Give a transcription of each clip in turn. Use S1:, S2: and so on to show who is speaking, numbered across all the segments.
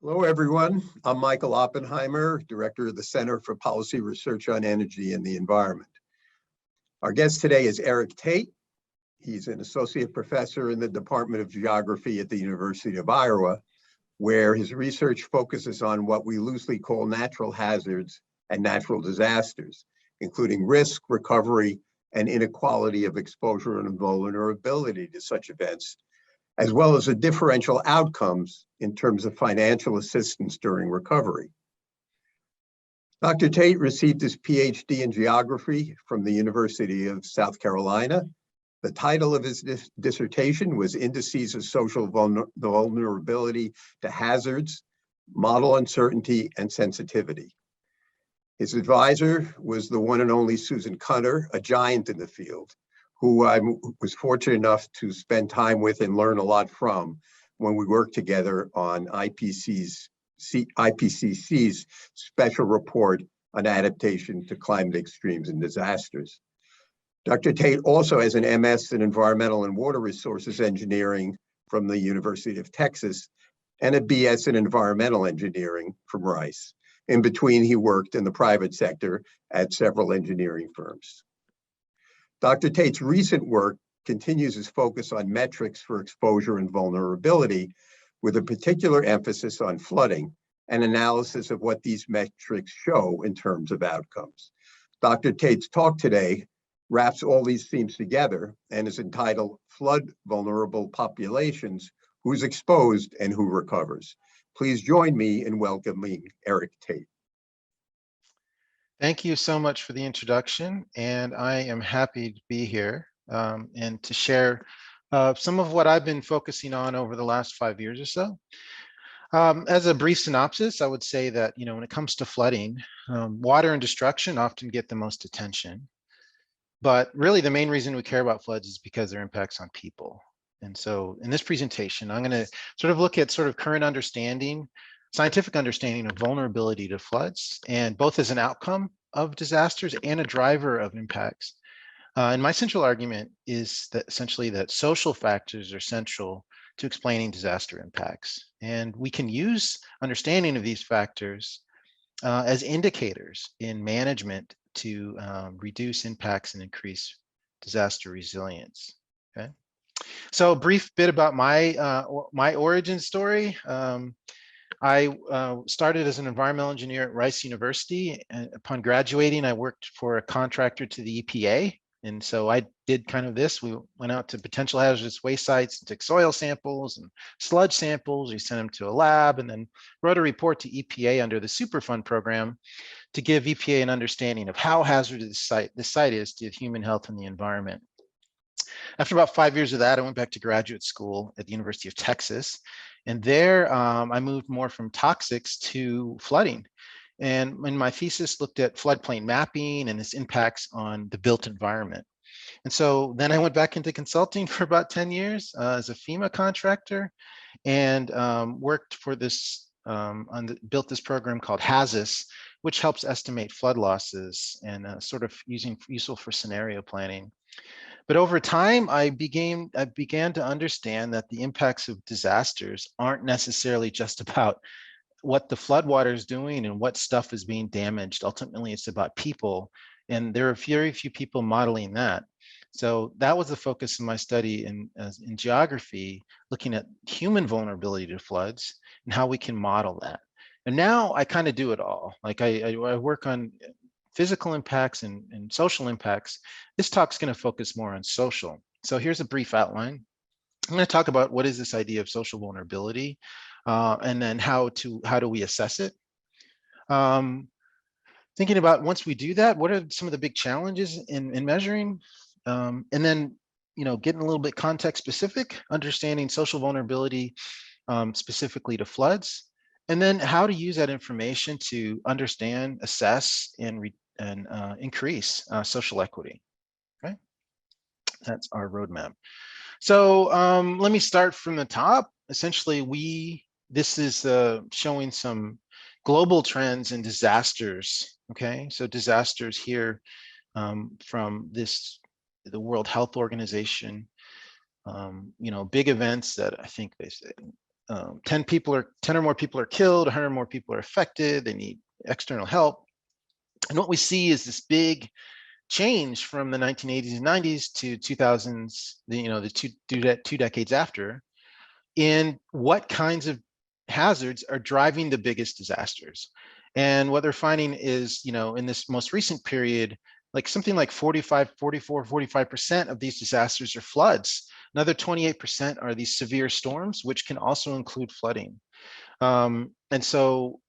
S1: Hello, everyone. I'm Michael Oppenheimer, Director of the Center for Policy Research on Energy and the Environment. Our guest today is Eric Tate. He's an associate professor in the Department of Geography at the University of Iowa, where his research focuses on what we loosely call natural hazards and natural disasters, including risk, recovery, and inequality of exposure and vulnerability to such events, as well as the differential outcomes in terms of financial assistance during recovery. Dr. Tate received his PhD in geography from the University of South Carolina. The title of his dissertation was Indices of Social Vulnerability to Hazards, Model Uncertainty and Sensitivity. His advisor was the one and only Susan Cutter, a giant in the field, who I was fortunate enough to spend time with and learn a lot from when we worked together on IPCC's special report on adaptation to climate extremes and disasters. Dr. Tate also has an MS in Environmental and Water Resources Engineering from the University of Texas and a BS in Environmental Engineering from Rice. In between, he worked in the private sector at several engineering firms. Dr. Tate's recent work continues his focus on metrics for exposure and vulnerability, with a particular emphasis on flooding and analysis of what these metrics show in terms of outcomes. Dr. Tate's talk today wraps all these themes together and is entitled Flood Vulnerable Populations, Who's Exposed and Who Recovers. Please join me in welcoming Eric Tate.
S2: Thank you so much for the introduction, and I am happy to be here and to share some of what I've been focusing on over the last 5 years or so. As a brief synopsis, I would say that, when it comes to flooding, water and destruction often get the most attention. But really, the main reason we care about floods is because their impacts on people. And so in this presentation, I'm going to sort of look at current understanding, scientific understanding of vulnerability to floods, and both as an outcome of disasters and a driver of impacts. And my central argument is that essentially that social factors are central to explaining disaster impacts. And we can use understanding of these factors as indicators in management to reduce impacts and increase disaster resilience. Okay. So a brief bit about my origin story. I started as an environmental engineer at Rice University, and upon graduating, I worked for a contractor to the EPA. And so I did kind of this. We went out to potential hazardous waste sites and took soil samples and sludge samples. We sent them to a lab and then wrote a report to EPA under the Superfund program to give EPA an understanding of how hazardous this site is to human health and the environment. After about 5 years of that, I went back to graduate school at the University of Texas. And there I moved more from toxics to flooding. And my thesis looked at floodplain mapping and its impacts on the built environment. And so then I went back into consulting for about 10 years as a FEMA contractor and worked for this, built this program called HAZIS, which helps estimate flood losses and useful for scenario planning. But over time, I began to understand that the impacts of disasters aren't necessarily just about what the floodwater is doing and what stuff is being damaged. Ultimately, it's about people, and there are very few people modeling that. So that was the focus of my study in geography, looking at human vulnerability to floods and how we can model that. And now I kind of do it all. Like I work on physical impacts and social impacts. This talk's going to focus more on social. So here's a brief outline. I'm going to talk about what is this idea of social vulnerability, and then how do we assess it. Thinking about once we do that, what are some of the big challenges in measuring, and then getting a little bit context specific, understanding social vulnerability specifically to floods, and then how to use that information to understand, assess, and increase social equity. Okay, that's our roadmap. So let me start from the top. Essentially, this is showing some global trends in disasters. Okay, so disasters here from the World Health Organization. Big events that I think 10 or more people are killed, 100 more people are affected, they need external help. And what we see is this big change from the 1980s and 90s to 2000s, the two decades after, in what kinds of hazards are driving the biggest disasters. And what they're finding is, in this most recent period, like something like 45% of these disasters are floods. Another 28% are these severe storms, which can also include flooding. And so,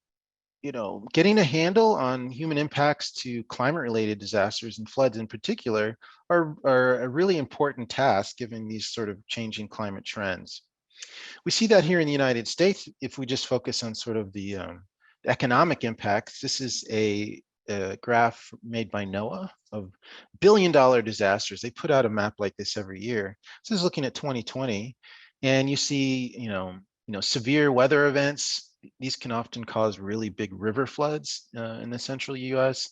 S2: getting a handle on human impacts to climate-related disasters and floods in particular are a really important task given these sort of changing climate trends. We see that here in the United States, if we just focus on sort of the economic impacts. This is a graph made by NOAA of billion-dollar disasters. They put out a map like this every year. This is looking at 2020, and you see, severe weather events. These can often cause really big river floods in the central U.S.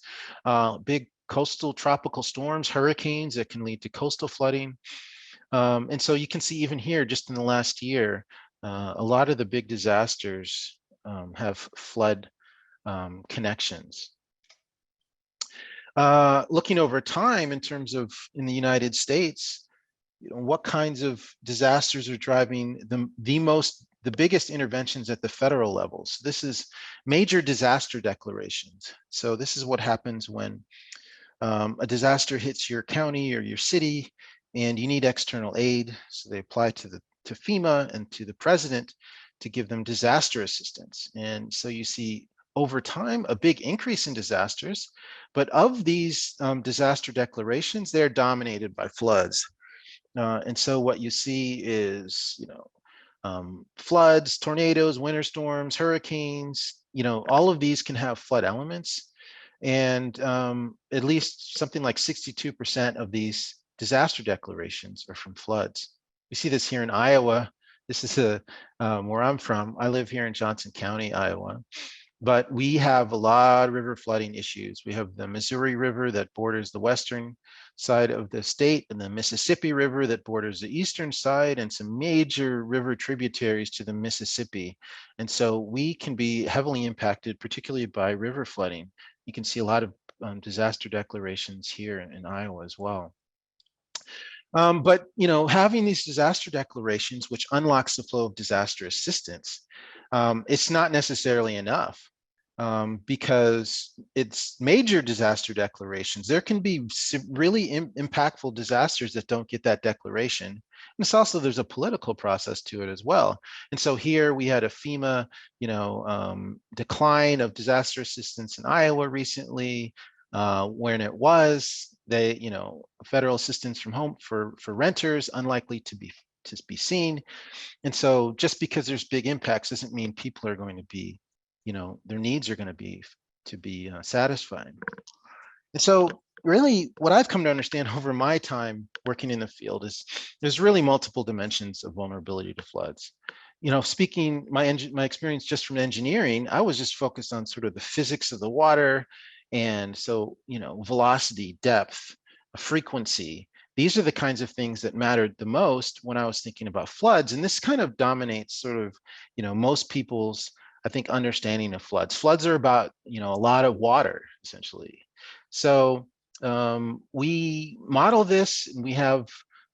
S2: Big coastal tropical storms, hurricanes that can lead to coastal flooding. And so you can see even here, just in the last year, a lot of the big disasters have flood connections. Looking over time in terms of in the United States, what kinds of disasters are driving the biggest interventions at the federal levels. This is major disaster declarations. So this is what happens when a disaster hits your county or your city and you need external aid. So they apply to FEMA and to the president to give them disaster assistance. And so you see over time a big increase in disasters, but of these disaster declarations, they're dominated by floods. And so what you see is, floods, tornadoes, winter storms, hurricanes, all of these can have flood elements. And at least something like 62% of these disaster declarations are from floods. We see this here in Iowa. This is where I'm from. I live here in Johnson County, Iowa. But we have a lot of river flooding issues. We have the Missouri River that borders the western side of the state, and the Mississippi River that borders the eastern side, and some major river tributaries to the Mississippi. And so we can be heavily impacted, particularly by river flooding. You can see a lot of disaster declarations here in Iowa as well. But having these disaster declarations, which unlocks the flow of disaster assistance, it's not necessarily enough, because it's major disaster declarations. There can be really impactful disasters that don't get that declaration. And it's also, there's a political process to it as well. And so here we had a FEMA, decline of disaster assistance in Iowa recently, when it was federal assistance from home for renters unlikely to be seen. And so just because there's big impacts doesn't mean people are going to be, their needs are going to be satisfied. And so really what I've come to understand over my time working in the field is there's really multiple dimensions of vulnerability to floods. Speaking my experience just from engineering, I was just focused on sort of the physics of the water. And so, velocity, depth, frequency, these are the kinds of things that mattered the most when I was thinking about floods. And this kind of dominates sort of, most people's, I think, understanding of floods. Floods are about, a lot of water, essentially. So we model this, and we have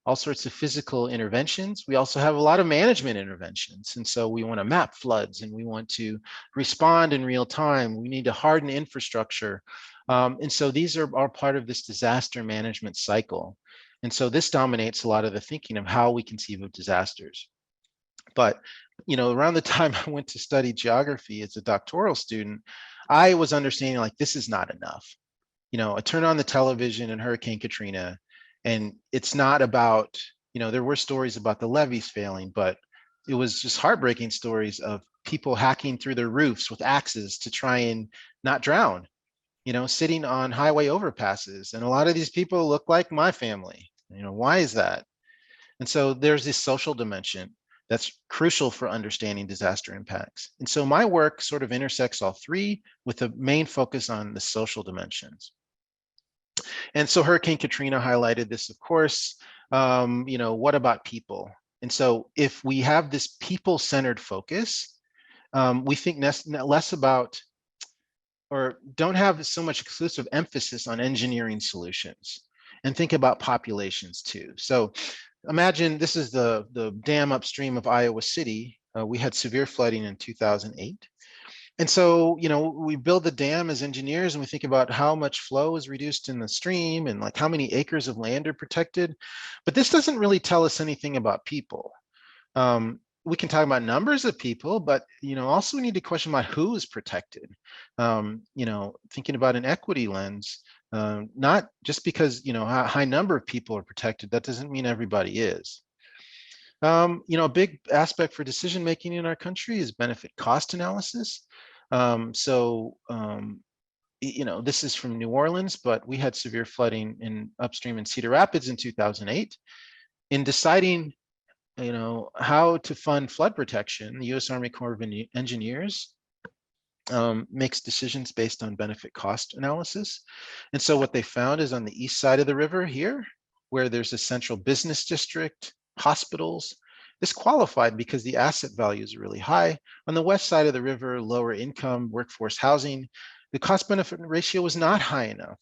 S2: all sorts of physical interventions. We also have a lot of management interventions. And so we want to map floods, and we want to respond in real time. We need to harden infrastructure. And so these are part of this disaster management cycle. And so this dominates a lot of the thinking of how we conceive of disasters. But, around the time I went to study geography as a doctoral student, I was understanding like, this is not enough. I turned on the television and Hurricane Katrina, and it's not about, there were stories about the levees failing, but it was just heartbreaking stories of people hacking through their roofs with axes to try and not drown, sitting on highway overpasses. And a lot of these people look like my family. Why is that? And so there's this social dimension that's crucial for understanding disaster impacts. And so my work sort of intersects all three with the main focus on the social dimensions. And so Hurricane Katrina highlighted this, of course. What about people? And so if we have this people-centered focus, we think less about, or don't have so much exclusive emphasis on engineering solutions, and think about populations too. So imagine this is the dam upstream of Iowa City. We had severe flooding in 2008. And so, we build the dam as engineers and we think about how much flow is reduced in the stream and like how many acres of land are protected. But this doesn't really tell us anything about people. We can talk about numbers of people, but also we need to question about who is protected. Thinking about an equity lens, not just because a high number of people are protected, that doesn't mean everybody is. A big aspect for decision making in our country is benefit cost analysis. This is from New Orleans, but we had severe flooding in upstream in Cedar Rapids in 2008. In deciding how to fund flood protection, the U.S. Army Corps of Engineers makes decisions based on benefit cost analysis. And so what they found is on the east side of the river here, where there's a central business district, hospitals, this qualified because the asset value is really high. On the west side of the river, lower income, workforce housing, the cost benefit ratio was not high enough.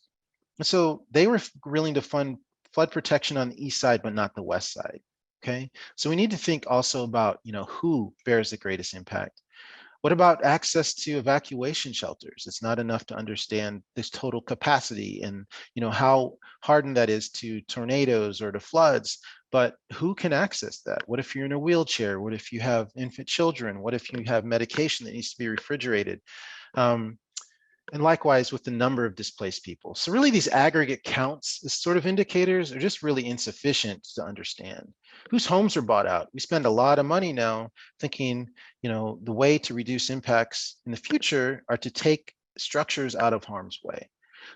S2: And so they were willing to fund flood protection on the east side, but not the west side. Okay, so we need to think also about who bears the greatest impact. What about access to evacuation shelters? It's not enough to understand this total capacity and how hardened that is to tornadoes or to floods, but who can access that? What if you're in a wheelchair? What if you have infant children? What if you have medication that needs to be refrigerated? And likewise with the number of displaced people. So really these aggregate counts, this sort of indicators are just really insufficient to understand whose homes are bought out. We spend a lot of money now thinking, the way to reduce impacts in the future are to take structures out of harm's way.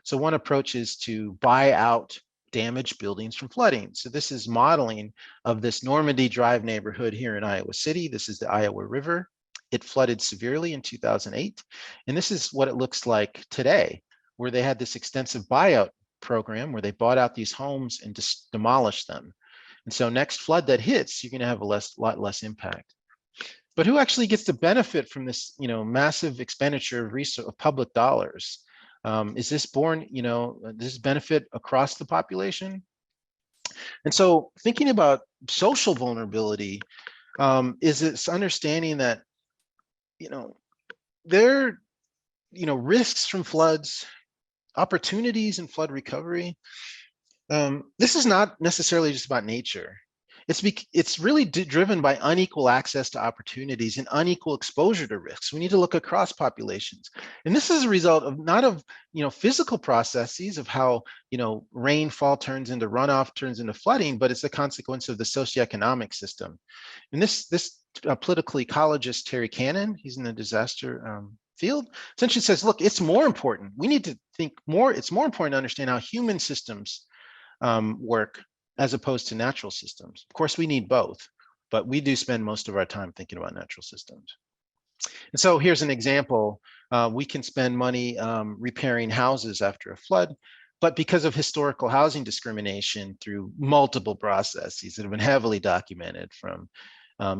S2: So one approach is to buy out damaged buildings from flooding. So this is modeling of this Normandy Drive neighborhood here in Iowa City. This is the Iowa River. It flooded severely in 2008. And this is what it looks like today, where they had this extensive buyout program where they bought out these homes and just demolished them. And so next flood that hits, you're going to have a lot less impact. But who actually gets to benefit from this, massive expenditure of public dollars? Is this this benefit across the population? And so thinking about social vulnerability is this understanding that there are risks from floods, opportunities in flood recovery. This is not necessarily just about nature. It's really driven by unequal access to opportunities and unequal exposure to risks. We need to look across populations. And this is a result of not of physical processes of how rainfall turns into runoff, turns into flooding, but it's a consequence of the socioeconomic system. And this political ecologist Terry Cannon, he's in the disaster field, essentially says, look, it's more important. We need to think more. It's more important to understand how human systems work as opposed to natural systems. Of course, we need both, but we do spend most of our time thinking about natural systems. And so here's an example. We can spend money repairing houses after a flood, but because of historical housing discrimination through multiple processes that have been heavily documented, from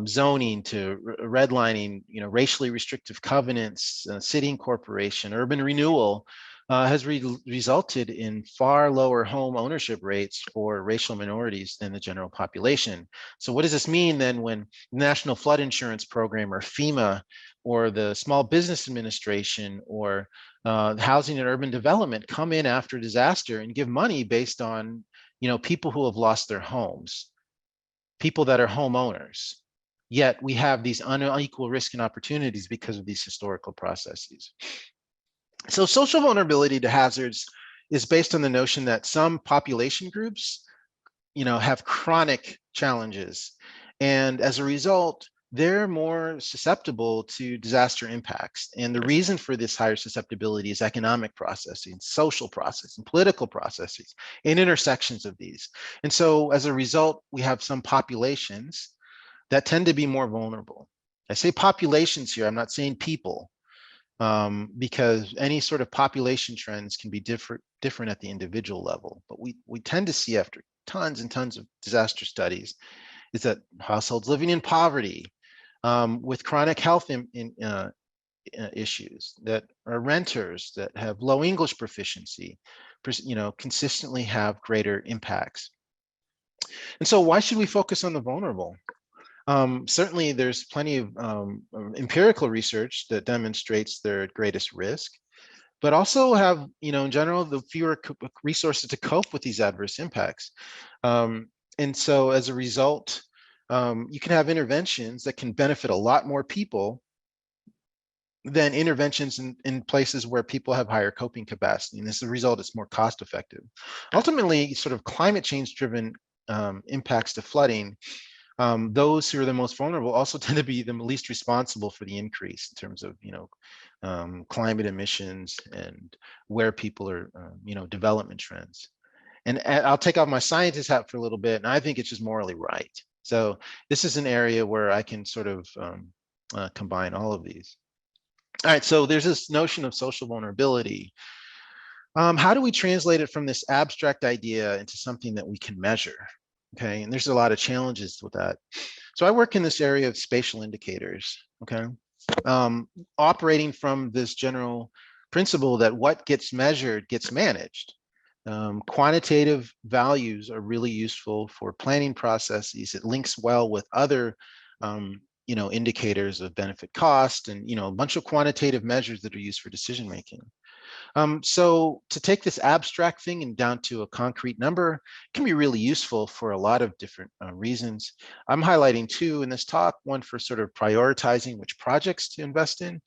S2: zoning to redlining, racially restrictive covenants, city incorporation, urban renewal, has resulted in far lower home ownership rates for racial minorities than the general population. So what does this mean then when the National Flood Insurance Program or FEMA or the Small Business Administration or Housing and Urban Development come in after disaster and give money based on people who have lost their homes, people that are homeowners? Yet we have these unequal risk and opportunities because of these historical processes. So social vulnerability to hazards is based on the notion that some population groups, have chronic challenges. And as a result, they're more susceptible to disaster impacts. And the reason for this higher susceptibility is economic processing, social processing, political processes, and intersections of these. And so as a result, we have some populations that tend to be more vulnerable. I say populations here, I'm not saying people, because any sort of population trends can be different at the individual level. But we tend to see, after tons and tons of disaster studies, is that households living in poverty, with chronic health issues, that are renters, that have low English proficiency, consistently have greater impacts. And so why should we focus on the vulnerable? Certainly there's plenty of empirical research that demonstrates they're at greatest risk, but also have, in general, the fewer resources to cope with these adverse impacts. And so as a result, you can have interventions that can benefit a lot more people than interventions in places where people have higher coping capacity. And as a result, it's more cost effective. Ultimately, sort of climate change driven impacts to flooding, those who are the most vulnerable also tend to be the least responsible for the increase in terms of, climate emissions and where people are, development trends. And I'll take off my scientist hat for a little bit, and I think it's just morally right. So this is an area where I can sort of combine all of these. All right, so there's this notion of social vulnerability. How do we translate it from this abstract idea into something that we can measure? Okay, and there's a lot of challenges with that. So I work in this area of spatial indicators, okay? Operating from this general principle that what gets measured gets managed. Quantitative values are really useful for planning processes. It links well with other indicators of benefit cost and, a bunch of quantitative measures that are used for decision making. So to take this abstract thing and down to a concrete number can be really useful for a lot of different reasons. I'm highlighting two in this talk, one for sort of prioritizing which projects to invest in,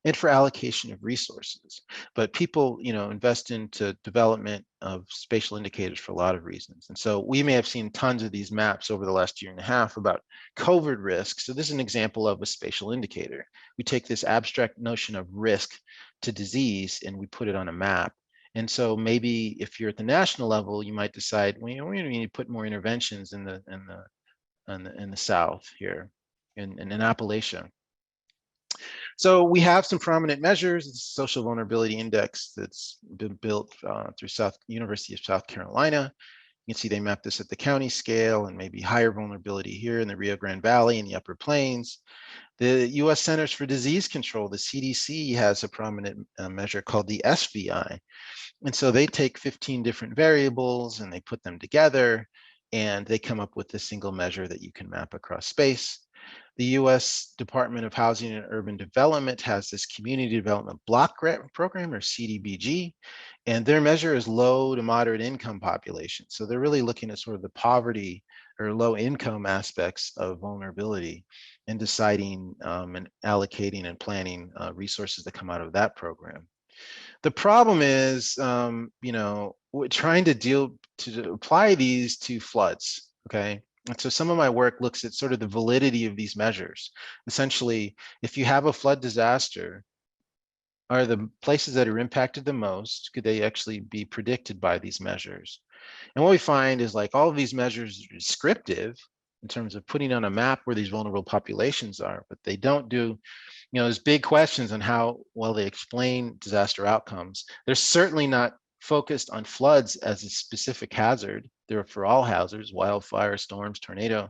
S2: and for allocation of resources. But people, invest into development of spatial indicators for a lot of reasons. And so we may have seen tons of these maps over the last year and a half about COVID risk. So this is an example of a spatial indicator. We take this abstract notion of risk to disease and we put it on a map. And so maybe if you're at the national level, you might decide, well, we need to put more interventions in the South here, in Appalachia. So we have some prominent measures. It's a social vulnerability index that's been built through University of South Carolina. You can see they map this at the county scale and maybe higher vulnerability here in the Rio Grande Valley and the Upper Plains. The US Centers for Disease Control, the CDC, has a prominent measure called the SVI. And so they take 15 different variables and they put them together and they come up with a single measure that you can map across space. The US Department of Housing and Urban Development has this Community Development Block Grant Program, or CDBG, and their measure is low to moderate income population. So they're really looking at sort of the poverty or low income aspects of vulnerability and deciding and allocating and planning resources that come out of that program. The problem is, we're trying to apply these to floods, okay? And so some of my work looks at sort of the validity of these measures. Essentially, if you have a flood disaster, are the places that are impacted the most, could they actually be predicted by these measures? And what we find is like all of these measures are descriptive in terms of putting on a map where these vulnerable populations are, but they don't do, there's big questions on how well they explain disaster outcomes. They're certainly not focused on floods as a specific hazard. They're for all hazards, wildfire, storms, tornado.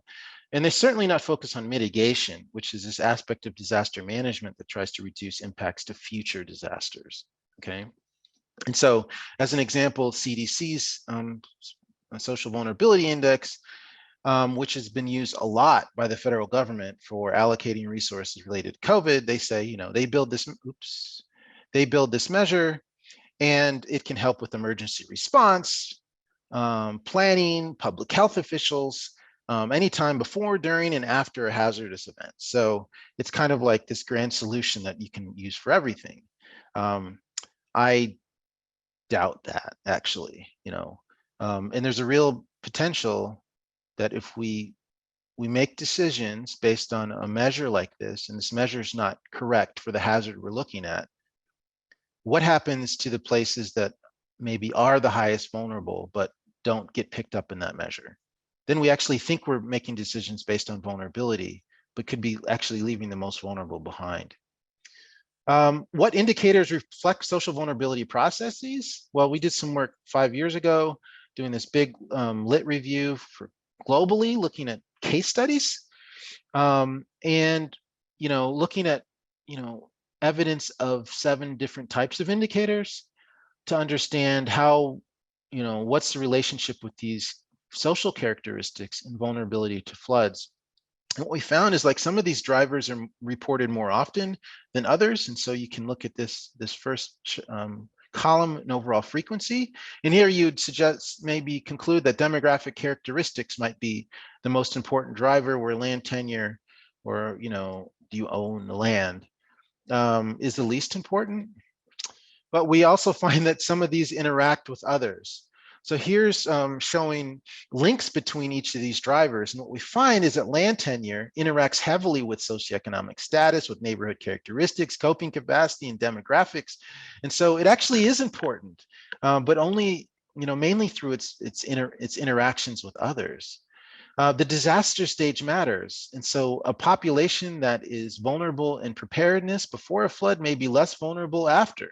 S2: And they're certainly not focused on mitigation, which is this aspect of disaster management that tries to reduce impacts to future disasters, okay? And so as an example, CDC's Social Vulnerability Index, which has been used a lot by the federal government for allocating resources related to COVID, they say, they build this measure and it can help with emergency response, planning, public health officials, anytime before, during, and after a hazardous event. So it's kind of like this grand solution that you can use for everything. I doubt that, actually, and there's a real potential that if we make decisions based on a measure like this, and this measure is not correct for the hazard we're looking at, what happens to the places that maybe are the highest vulnerable but don't get picked up in that measure? Then we actually think we're making decisions based on vulnerability, but could be actually leaving the most vulnerable behind. What indicators reflect social vulnerability processes? Well, we did some work 5 years ago doing this big lit review for globally, looking at case studies, and looking at evidence of 7 different types of indicators to understand how what's the relationship with these social characteristics and vulnerability to floods. And what we found is like some of these drivers are reported more often than others. And so you can look at this first column and overall frequency. And here you'd suggest maybe conclude that demographic characteristics might be the most important driver, where land tenure or, do you own the land, is the least important. But we also find that some of these interact with others. So here's showing links between each of these drivers. And what we find is that land tenure interacts heavily with socioeconomic status, with neighborhood characteristics, coping capacity, and demographics. And so it actually is important, but only, mainly through its interactions with others. The disaster stage matters. And so a population that is vulnerable in preparedness before a flood may be less vulnerable after.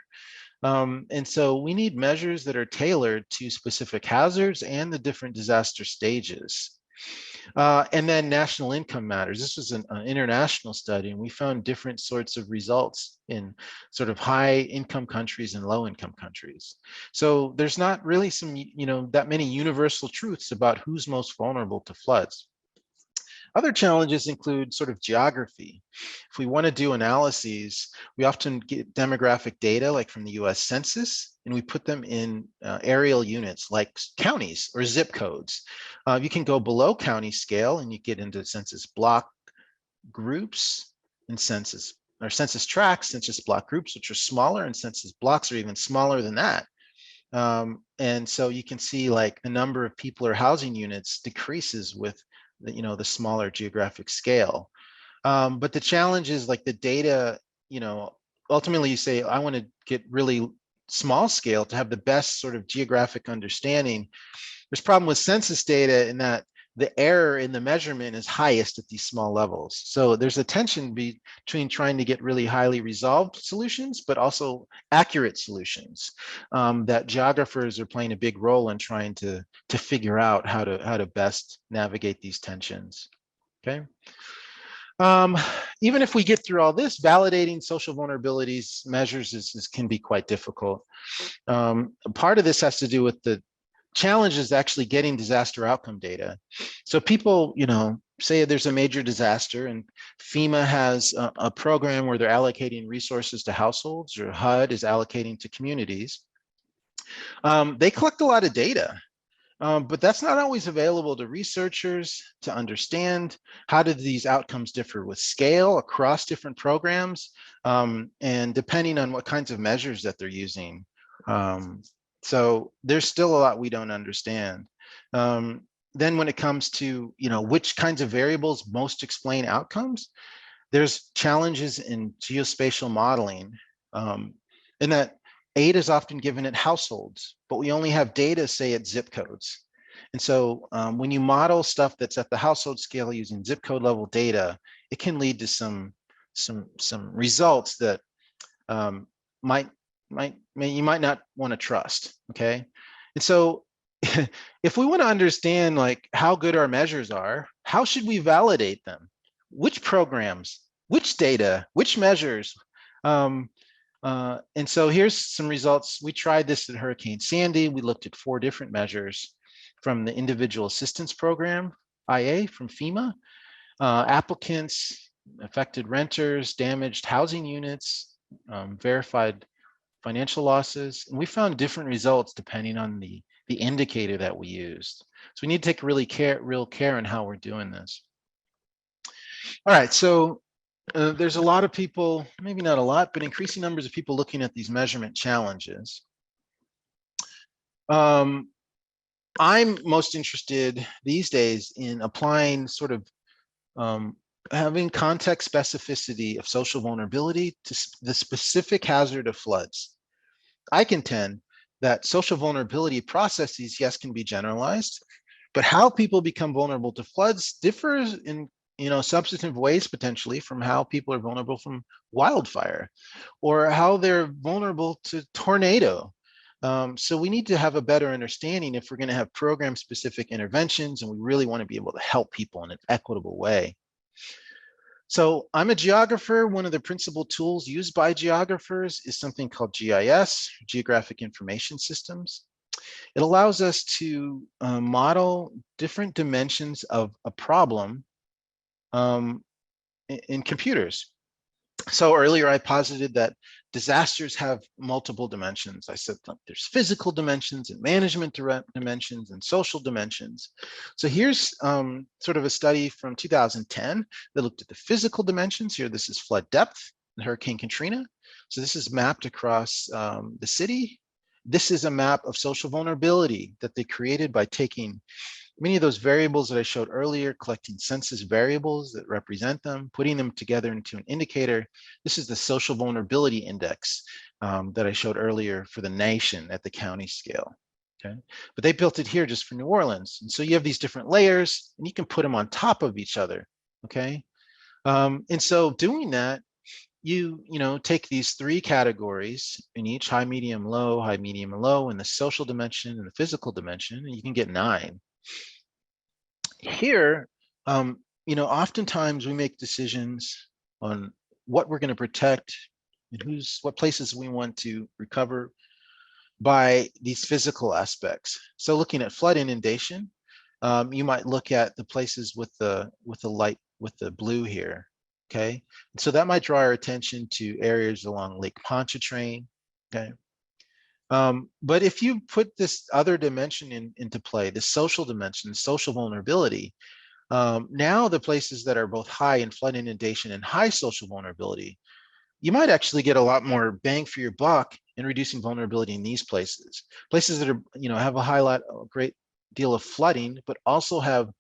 S2: And so we need measures that are tailored to specific hazards and the different disaster stages. And then national income matters. This was an international study, and we found different sorts of results in sort of high income countries and low income countries. So there's not really that many universal truths about who's most vulnerable to floods. Other challenges include sort of geography. If we want to do analyses, we often get demographic data like from the US Census, and we put them in aerial units like counties or zip codes. You can go below county scale and you get into census block groups and census tracts, census block groups, which are smaller, and census blocks are even smaller than that. And so you can see like the number of people or housing units decreases with the smaller geographic scale. But the challenge is like the data, ultimately you say, I want to get really small scale to have the best sort of geographic understanding. There's a problem with census data in that the error in the measurement is highest at these small levels. So there's a tension between trying to get really highly resolved solutions, but also accurate solutions, that geographers are playing a big role in trying to figure out how to best navigate these tensions. Okay. Even if we get through all this, validating social vulnerabilities measures can be quite difficult. Part of this has to do with the challenge is actually getting disaster outcome data. So people, say there's a major disaster and FEMA has a program where they're allocating resources to households, or HUD is allocating to communities. They collect a lot of data, but that's not always available to researchers to understand how do these outcomes differ with scale across different programs, and depending on what kinds of measures that they're using. So there's still a lot we don't understand. Then when it comes to, which kinds of variables most explain outcomes, there's challenges in geospatial modeling, in that aid is often given at households, but we only have data, say, at zip codes. And so when you model stuff that's at the household scale using zip code level data, it can lead to some results that you might not want to trust. Okay. And so if we want to understand like how good our measures are, how should we validate them? Which programs, which data, which measures? And so here's some results. We tried this at Hurricane Sandy. We looked at 4 different measures from the Individual Assistance Program, IA, from FEMA, applicants, affected renters, damaged housing units, verified financial losses. And we found different results depending on the indicator that we used. So we need to take real care in how we're doing this. All right, so there's a lot of people, maybe not a lot, but increasing numbers of people looking at these measurement challenges. I'm most interested these days in applying sort of having context specificity of social vulnerability to the specific hazard of floods. I contend that social vulnerability processes, yes, can be generalized, but how people become vulnerable to floods differs in substantive ways potentially from how people are vulnerable from wildfire, or how they're vulnerable to tornado. So we need to have a better understanding if we're going to have program-specific interventions and we really want to be able to help people in an equitable way. So I'm a geographer. One of the principal tools used by geographers is something called GIS, Geographic Information Systems. It allows us to model different dimensions of a problem in computers. So earlier I posited that disasters have multiple dimensions. I said there's physical dimensions and management dimensions and social dimensions. So here's sort of a study from 2010 that looked at the physical dimensions. Here, this is flood depth in Hurricane Katrina. So this is mapped across the city. This is a map of social vulnerability that they created by taking many of those variables that I showed earlier, collecting census variables that represent them, putting them together into an indicator. This is the social vulnerability index that I showed earlier for the nation at the county scale. Okay, but they built it here just for New Orleans. And so you have these different layers and you can put them on top of each other. Okay, and so doing that, you take these three categories in each: high, medium, low, and low, and the social dimension and the physical dimension, and you can get 9. Here, oftentimes we make decisions on what we're going to protect and what places we want to recover by these physical aspects. So looking at flood inundation, you might look at the places with the blue here. Okay, so that might draw our attention to areas along Lake Pontchartrain. Okay, but if you put this other dimension into play, the social dimension, social vulnerability, now the places that are both high in flood inundation and high social vulnerability, you might actually get a lot more bang for your buck in reducing vulnerability in these places. Places that are, have a great deal of flooding, but also have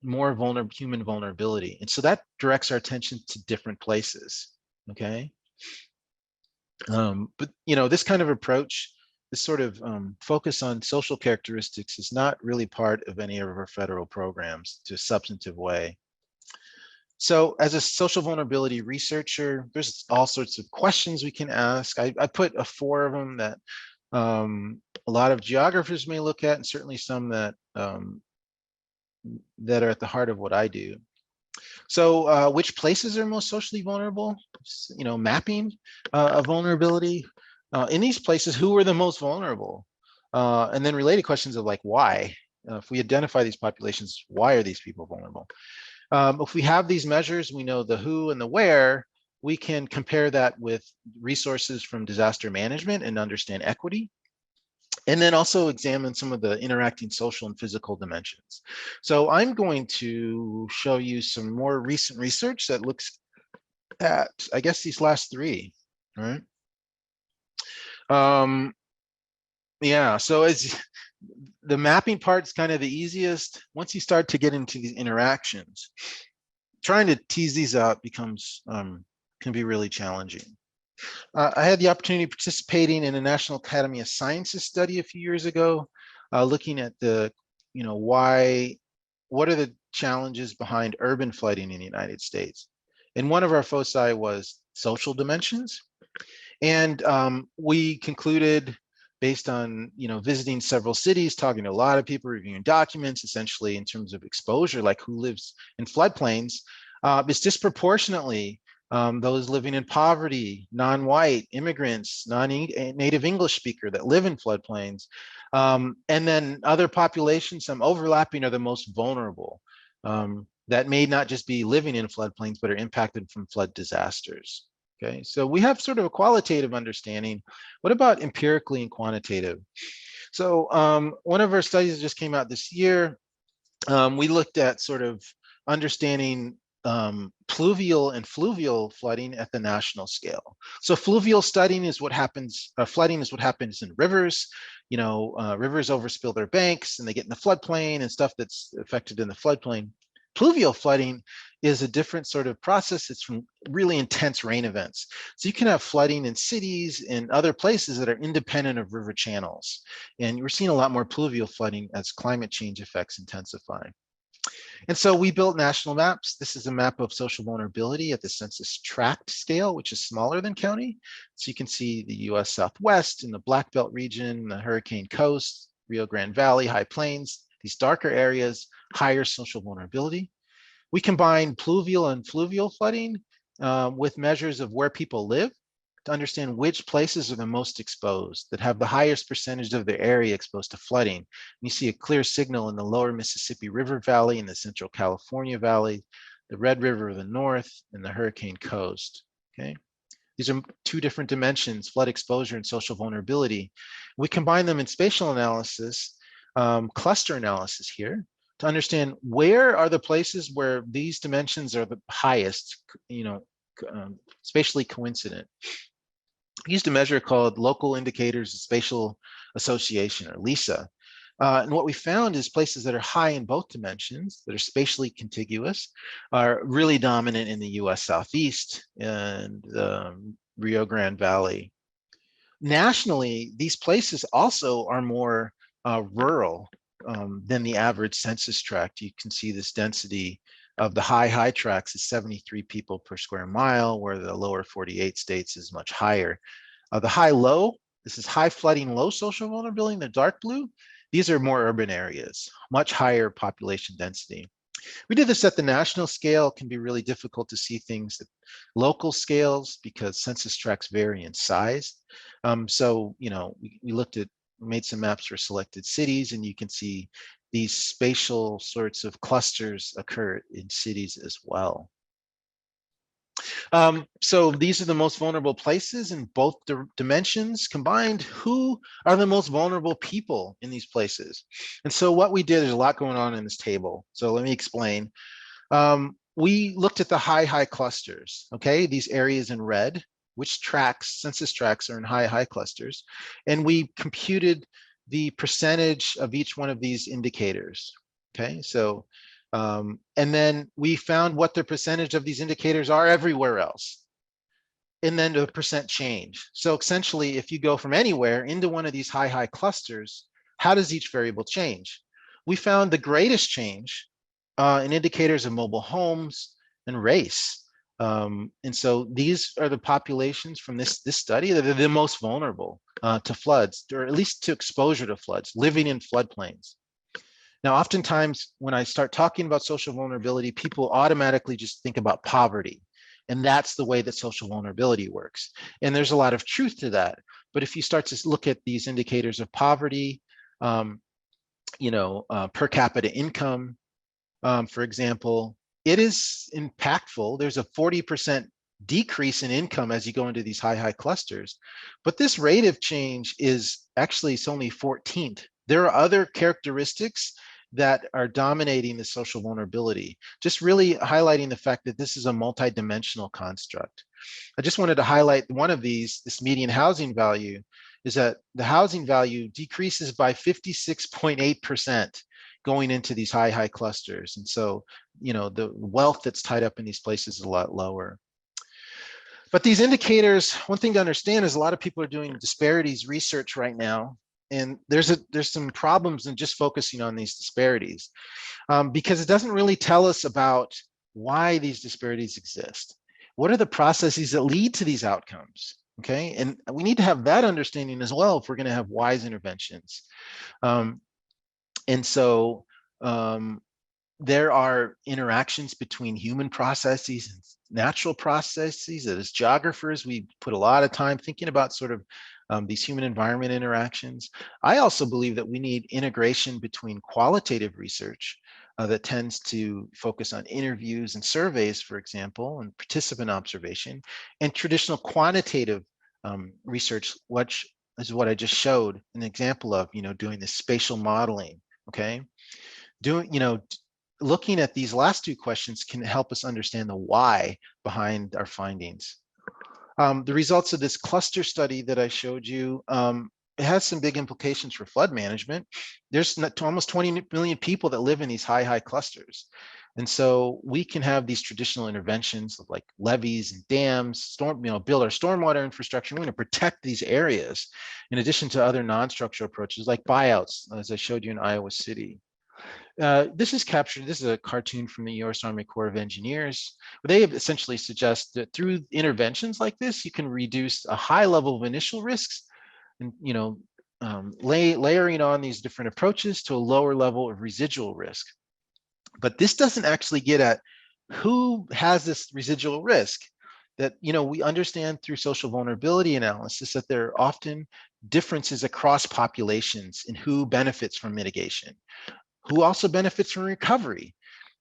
S2: more human vulnerability. And so that directs our attention to different places, okay? But this kind of approach, this sort of focus on social characteristics, is not really part of any of our federal programs to a substantive way. So as a social vulnerability researcher, there's all sorts of questions we can ask. I put 4 of them that a lot of geographers may look at, and certainly some that that are at the heart of what I do. So which places are most socially vulnerable? Mapping of vulnerability. In these places, who are the most vulnerable? And then related questions of like, why? If we identify these populations, why are these people vulnerable? If we have these measures, we know the who and the where, we can compare that with resources from disaster management and understand equity. And then also examine some of the interacting social and physical dimensions. So I'm going to show you some more recent research that looks at, I guess, these last 3, right? Yeah, so as the mapping part is kind of the easiest. Once you start to get into these interactions, trying to tease these out becomes, can be really challenging. I had the opportunity of participating in a National Academy of Sciences study a few years ago, looking at the, what are the challenges behind urban flooding in the United States? And one of our foci was social dimensions. And we concluded, based on visiting several cities, talking to a lot of people, reviewing documents, essentially in terms of exposure, like who lives in floodplains, is disproportionately those living in poverty, non-white, immigrants, non-native English speaker that live in floodplains, and then other populations, some overlapping, are the most vulnerable, that may not just be living in floodplains, but are impacted from flood disasters. Okay, so we have sort of a qualitative understanding. What about empirically and quantitative? So one of our studies that just came out this year, we looked at sort of understanding pluvial and fluvial flooding at the national scale. So fluvial flooding is what happens in rivers. Rivers overspill their banks and they get in the floodplain and stuff that's affected in the floodplain. Pluvial flooding is a different sort of process. It's from really intense rain events. So you can have flooding in cities and other places that are independent of river channels. And we're seeing a lot more pluvial flooding as climate change effects intensify. And so we built national maps. This is a map of social vulnerability at the census tract scale, which is smaller than county. So you can see the US Southwest and the Black Belt region, the Hurricane Coast, Rio Grande Valley, High Plains, these darker areas, higher social vulnerability. We combine pluvial and fluvial flooding with measures of where people live to understand which places are the most exposed, that have the highest percentage of their area exposed to flooding. And you see a clear signal in the lower Mississippi River Valley and the Central California Valley, the Red River of the North, and the Hurricane Coast, okay? These are two different dimensions, flood exposure and social vulnerability. We combine them in spatial analysis, cluster analysis here, to understand where are the places where these dimensions are the highest, spatially coincident. We used a measure called Local Indicators of Spatial Association, or LISA. And what we found is places that are high in both dimensions, that are spatially contiguous, are really dominant in the US Southeast and Rio Grande Valley. Nationally, these places also are more rural than the average census tract. You can see this density of the high tracts is 73 people per square mile, where the lower 48 states is much higher. The high-low, this is high flooding, low social vulnerability in the dark blue. These are more urban areas, much higher population density. We did this at the national scale. It can be really difficult to see things at local scales because census tracts vary in size. So, we made some maps for selected cities, and you can see these spatial sorts of clusters occur in cities as well. So these are the most vulnerable places in both dimensions combined. Who are the most vulnerable people in these places? And so what we did, there's a lot going on in this table. So let me explain. We looked at the high clusters, okay? These areas in red, which census tracts are in high clusters. And we computed the percentage of each one of these indicators, okay? So, and then we found what the percentage of these indicators are everywhere else. And then the percent change. So essentially, if you go from anywhere into one of these high clusters, how does each variable change? We found the greatest change in indicators of mobile homes and race. And so these are the populations from this study that are the most vulnerable to floods, or at least to exposure to floods, living in floodplains. Now, oftentimes when I start talking about social vulnerability, people automatically just think about poverty. And that's the way that social vulnerability works. And there's a lot of truth to that. But if you start to look at these indicators of poverty, per capita income, for example, it is impactful. There's a 40% decrease in income as you go into these high clusters. But this rate of change is actually, it's only 14th. There are other characteristics that are dominating the social vulnerability, just really highlighting the fact that this is a multidimensional construct. I just wanted to highlight one of these, this median housing value, is that the housing value decreases by 56.8% going into these high clusters. And so, the wealth that's tied up in these places is a lot lower. But these indicators, one thing to understand is a lot of people are doing disparities research right now. And there's some problems in just focusing on these disparities because it doesn't really tell us about why these disparities exist. What are the processes that lead to these outcomes? Okay, and we need to have that understanding as well if we're going to have wise interventions. And so there are interactions between human processes and natural processes. As geographers, we put a lot of time thinking about sort of these human environment interactions. I also believe that we need integration between qualitative research that tends to focus on interviews and surveys, for example, and participant observation, and traditional quantitative research, which is what I just showed an example of, doing this spatial modeling, okay? Looking at these last two questions can help us understand the why behind our findings. The results of this cluster study that I showed you, it has some big implications for flood management. There's almost 20 million people that live in these high clusters. And so we can have these traditional interventions like levees and dams, build our stormwater infrastructure. We're going to protect these areas in addition to other non-structural approaches like buyouts, as I showed you in Iowa City. This is captured, this is a cartoon from the US Army Corps of Engineers. They have essentially suggest that through interventions like this, you can reduce a high level of initial risks and, layering on these different approaches to a lower level of residual risk. But this doesn't actually get at who has this residual risk. That, we understand through social vulnerability analysis that there are often differences across populations in who benefits from mitigation, who also benefits from recovery.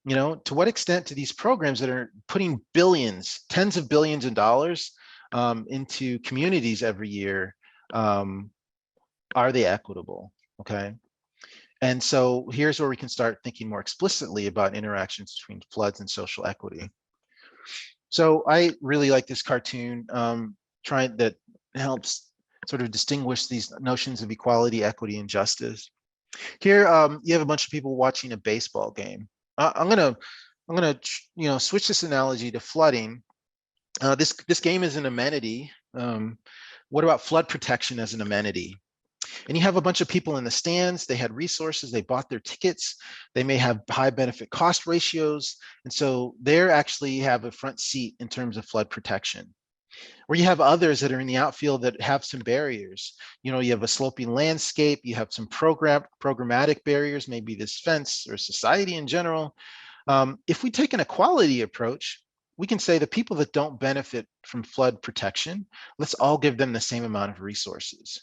S2: To what extent do these programs that are putting billions, tens of billions of dollars into communities every year, are they equitable? Okay. And so here's where we can start thinking more explicitly about interactions between floods and social equity. So I really like this cartoon, that helps sort of distinguish these notions of equality, equity, and justice. Here, you have a bunch of people watching a baseball game. I'm gonna switch this analogy to flooding. This game is an amenity. What about flood protection as an amenity? And you have a bunch of people in the stands. They had resources. They bought their tickets. They may have high benefit cost ratios, and so they're actually have a front seat in terms of flood protection. Or you have others that are in the outfield that have some barriers. You have a sloping landscape, you have some programmatic barriers, maybe this fence or society in general. If we take an equality approach, we can say the people that don't benefit from flood protection, let's all give them the same amount of resources.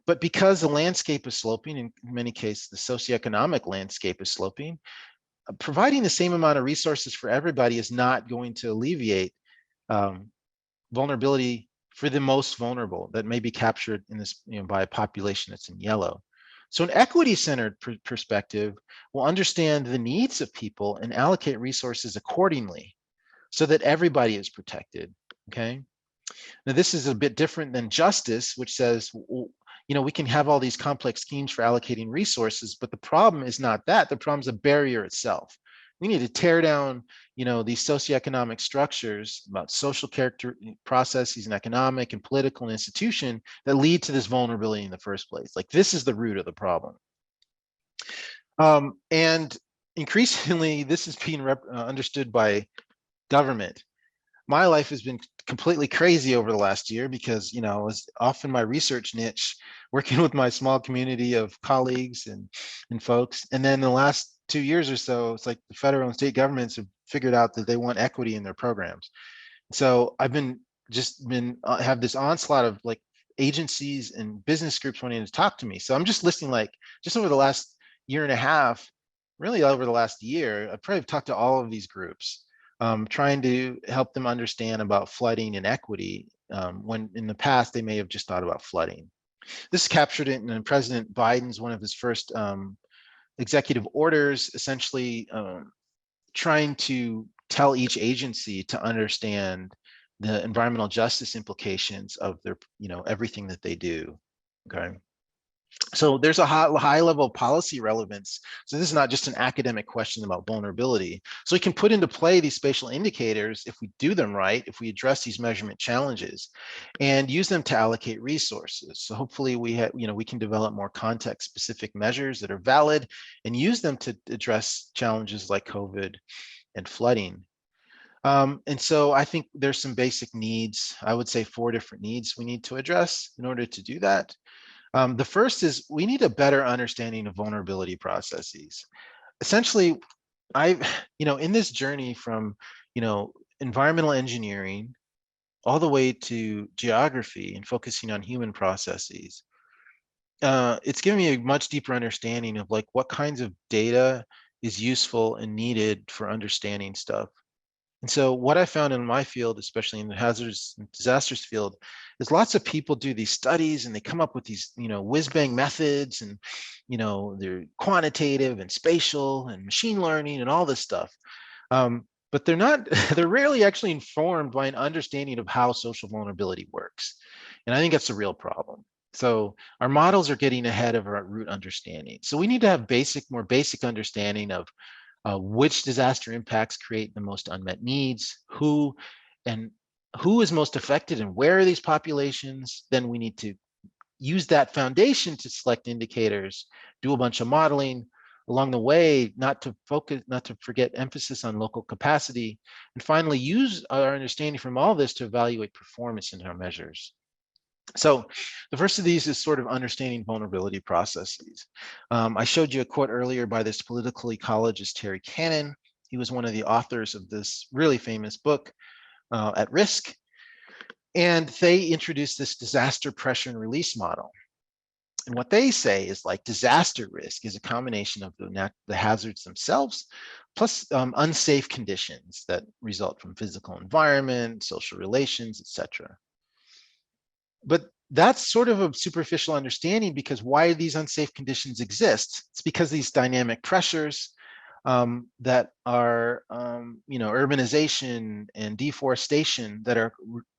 S2: But because the landscape is sloping, in many cases, the socioeconomic landscape is sloping, providing the same amount of resources for everybody is not going to alleviate vulnerability for the most vulnerable that may be captured in this, by a population that's in yellow. So an equity-centered perspective will understand the needs of people and allocate resources accordingly so that everybody is protected, okay? Now, this is a bit different than justice, which says, we can have all these complex schemes for allocating resources, but the problem is not that. The problem is the barrier itself. We need to tear down, these socioeconomic structures about social character processes and economic and political and institution that lead to this vulnerability in the first place. Like, this is the root of the problem. And increasingly, this is being understood by government. My life has been completely crazy over the last year because, it was often my research niche, working with my small community of colleagues and folks. And then the last 2 years or so, it's like the federal and state governments have figured out that they want equity in their programs. So I've have this onslaught of like agencies and business groups wanting to talk to me. So I'm just listing, like, just over the last year and a half, really over the last year, I've probably talked to all of these groups, trying to help them understand about flooding and equity, when in the past they may have just thought about flooding. This is captured in President Biden's, one of his first executive orders, essentially trying to tell each agency to understand the environmental justice implications of their, everything that they do, okay? So there's a high level of policy relevance. So this is not just an academic question about vulnerability. So we can put into play these spatial indicators if we do them right, if we address these measurement challenges and use them to allocate resources. So hopefully we can develop more context specific measures that are valid and use them to address challenges like COVID and flooding. And so I think there's some basic needs. I would say 4 different needs we need to address in order to do that. The first is we need a better understanding of vulnerability processes. Essentially, in this journey from, environmental engineering all the way to geography and focusing on human processes, it's given me a much deeper understanding of like what kinds of data is useful and needed for understanding stuff. And so what I found in my field, especially in the hazards and disasters field, is lots of people do these studies and they come up with these, whiz-bang methods and, they're quantitative and spatial and machine learning and all this stuff. But they're rarely actually informed by an understanding of how social vulnerability works. And I think that's a real problem. So our models are getting ahead of our root understanding. So we need to have more basic understanding of which disaster impacts create the most unmet needs, who is most affected and where are these populations. Then we need to use that foundation to select indicators, do a bunch of modeling, along the way, not to forget emphasis on local capacity, and finally use our understanding from all this to evaluate performance in our measures. So the first of these is sort of understanding vulnerability processes. I showed you a quote earlier by this political ecologist, Terry Cannon. He was one of the authors of this really famous book, At Risk. And they introduced this disaster pressure and release model. And what they say is like disaster risk is a combination of the hazards themselves, plus unsafe conditions that result from physical environment, social relations, etc. But that's sort of a superficial understanding, because why these unsafe conditions exist? It's because these dynamic pressures that are, urbanization and deforestation that are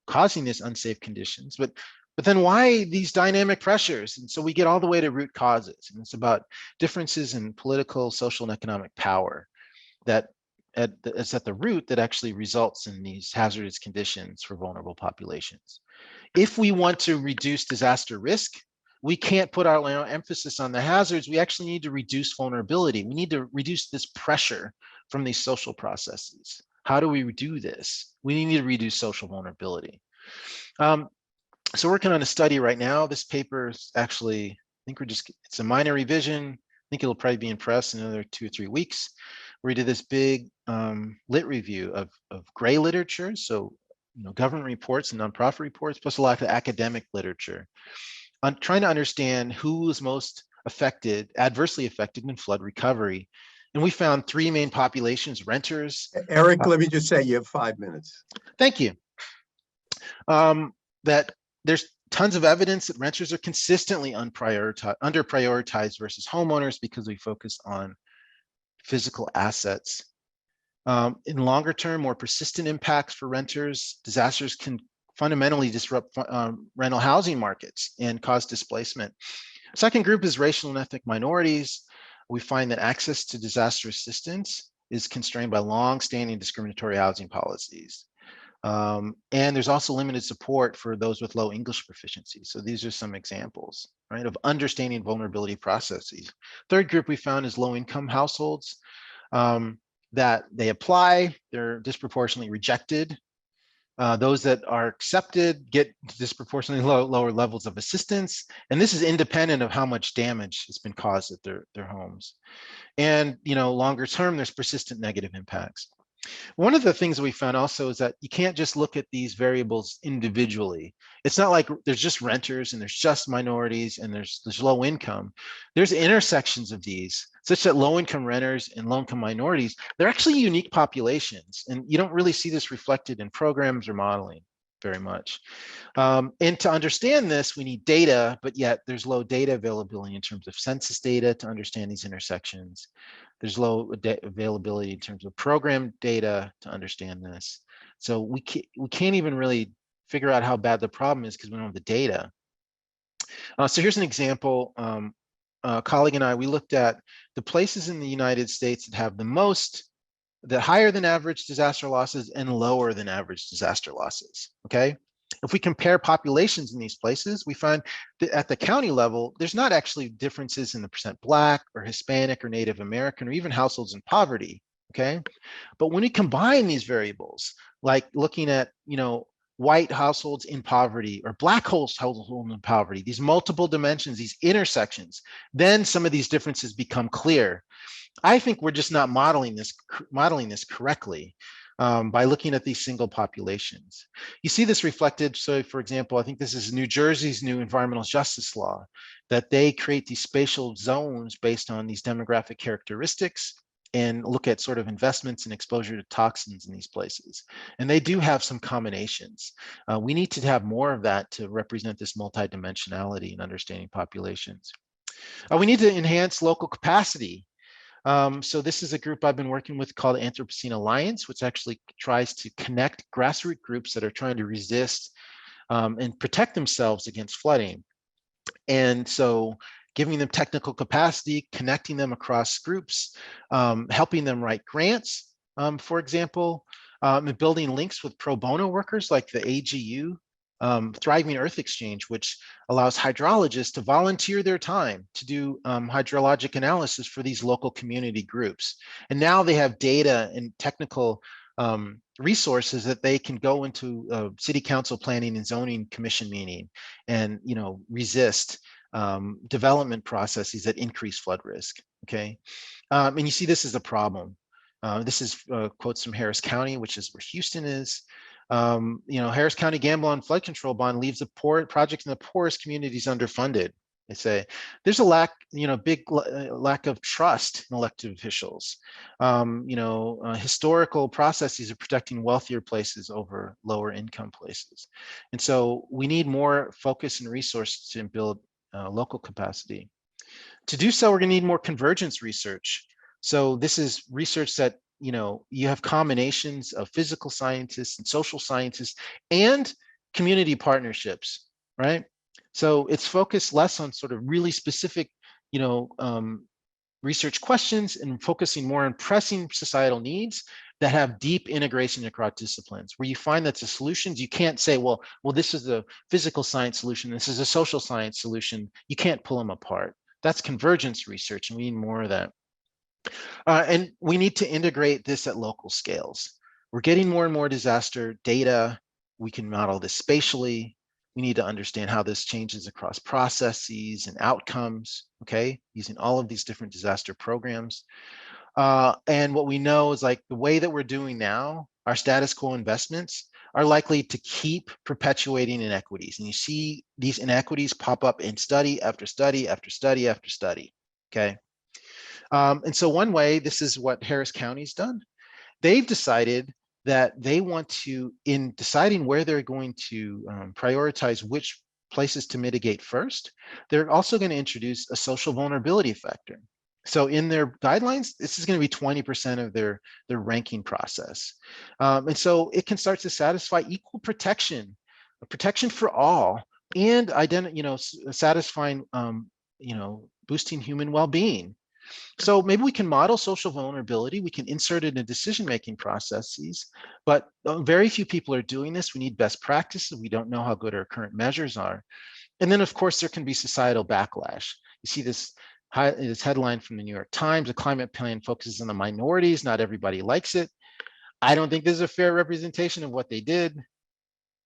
S2: causing these unsafe conditions. But then why these dynamic pressures? And so we get all the way to root causes, and it's about differences in political, social, and economic power that is at the root that actually results in these hazardous conditions for vulnerable populations. If we want to reduce disaster risk, we can't put our emphasis on the hazards. We actually need to reduce vulnerability. We need to reduce this pressure from these social processes. How do we do this? We need to reduce social vulnerability. So working on a study right now. This paper is actually, I think it's a minor revision. I think it'll probably be in press in another 2 or 3 weeks. We did this big lit review of gray literature. So, government reports and nonprofit reports, plus a lot of academic literature, on trying to understand who was most adversely affected in flood recovery. And we found 3 main populations: renters.
S1: Eric, let me just say you have 5 minutes.
S2: Thank you. That there's tons of evidence that renters are consistently underprioritized versus homeowners because we focus on physical assets. In longer term, more persistent impacts for renters, disasters can fundamentally disrupt rental housing markets and cause displacement. Second group is racial and ethnic minorities. We find that access to disaster assistance is constrained by long-standing discriminatory housing policies. And there's also limited support for those with low English proficiency. So these are some examples, right, of understanding vulnerability processes. Third group we found is low-income households. That they apply, they're disproportionately rejected. Those that are accepted get disproportionately lower levels of assistance. And this is independent of how much damage has been caused at their homes. And, longer term, there's persistent negative impacts. One of the things that we found also is that you can't just look at these variables individually. It's not like there's just renters and there's just minorities and there's low income. There's intersections of these, such that low income renters and low income minorities, they're actually unique populations. And you don't really see this reflected in programs or modeling very much. And to understand this, we need data, but yet there's low data availability in terms of census data to understand these intersections. There's low availability in terms of program data to understand this. So we can't even really figure out how bad the problem is because we don't have the data. So here's an example. A colleague and I, we looked at the places in the United States that have the higher than average disaster losses and lower than average disaster losses, okay? If we compare populations in these places, we find that at the county level, there's not actually differences in the percent Black or Hispanic or Native American or even households in poverty, okay? But when we combine these variables, like looking at, white households in poverty or Black households in poverty, these multiple dimensions, these intersections, then some of these differences become clear. I think we're just not modeling this correctly by looking at these single populations. You see this reflected. So, for example, I think this is New Jersey's new environmental justice law, that they create these spatial zones based on these demographic characteristics and look at sort of investments and exposure to toxins in these places. And they do have some combinations. We need to have more of that to represent this multidimensionality in understanding populations. We need to enhance local capacity. So this is a group I've been working with called Anthropocene Alliance, which actually tries to connect grassroots groups that are trying to resist and protect themselves against flooding. And so giving them technical capacity, connecting them across groups, helping them write grants, for example, and building links with pro bono workers like the AGU Thriving Earth Exchange, which allows hydrologists to volunteer their time to do hydrologic analysis for these local community groups. And now they have data and technical resources that they can go into a city council planning and zoning commission meeting and resist development processes that increase flood risk. Okay, and you see this is a problem. This is quotes from Harris County, which is where Houston is. Harris County Gamble on Flood Control Bond leaves the poor projects in the poorest communities underfunded. They say there's a big lack of trust in elected officials. Historical processes of protecting wealthier places over lower income places. And so we need more focus and resources to build local capacity. To do so, we're going to need more convergence research. So this is research that you have combinations of physical scientists and social scientists and community partnerships, right? So it's focused less on sort of really specific, research questions and focusing more on pressing societal needs that have deep integration across disciplines, where you find that the solutions, you can't say, well, this is a physical science solution, this is a social science solution. You can't pull them apart. That's convergence research, and we need more of that. And we need to integrate this at local scales. We're getting more and more disaster data. We can model this spatially. We need to understand how this changes across processes and outcomes, okay, using all of these different disaster programs. And what we know is like the way that we're doing now, our status quo investments are likely to keep perpetuating inequities. And you see these inequities pop up in study after study after study after study, okay? And so one way, this is what Harris County's done. They've decided that they want to, in deciding where they're going to prioritize which places to mitigate first, they're also going to introduce a social vulnerability factor. So in their guidelines, this is going to be 20% of their ranking process. And so it can start to satisfy equal protection, protection for all, and satisfying, boosting human well-being. So maybe we can model social vulnerability. We can insert it in decision-making processes, but very few people are doing this. We need best practices. We don't know how good our current measures are. And then, of course, there can be societal backlash. You see this headline from the New York Times: the climate plan focuses on the minorities. Not everybody likes it. I don't think this is a fair representation of what they did.